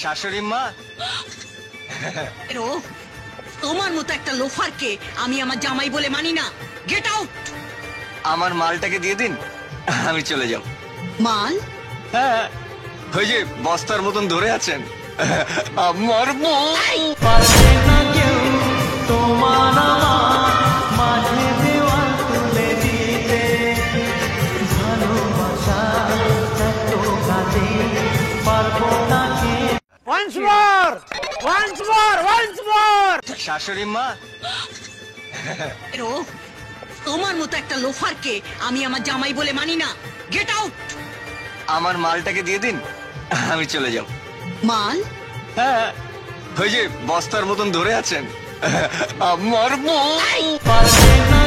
শাশুড়ি মা, এরো, তোমার মতো একটা লোফারকে আমি আমার জামাই বলে মানি না। Get out. আমার মালটাকে দিয়ে দিন, আমি চলে যাব। মাল? হ্যাঁ, ওই যে বস্তার মতন ধরে আছেন, আমার বউ। পারবে না কেউ তোমার আমার মাঝে দেওয়াল তুলে দিতে, ভালোবাসা এত কাজে পারবো না কে। শাশুড়ি মা, এরো, তোমার মতো একটা লোফারকে আমি আমার জামাই বলে মানি না। Get out. আমার মালটাকে দিয়ে দিন, আমি চলে যাব। মাল? হ্যাঁ, ওই যে বস্তার মতন ধরে আছেন, আমার বউ। পারবে না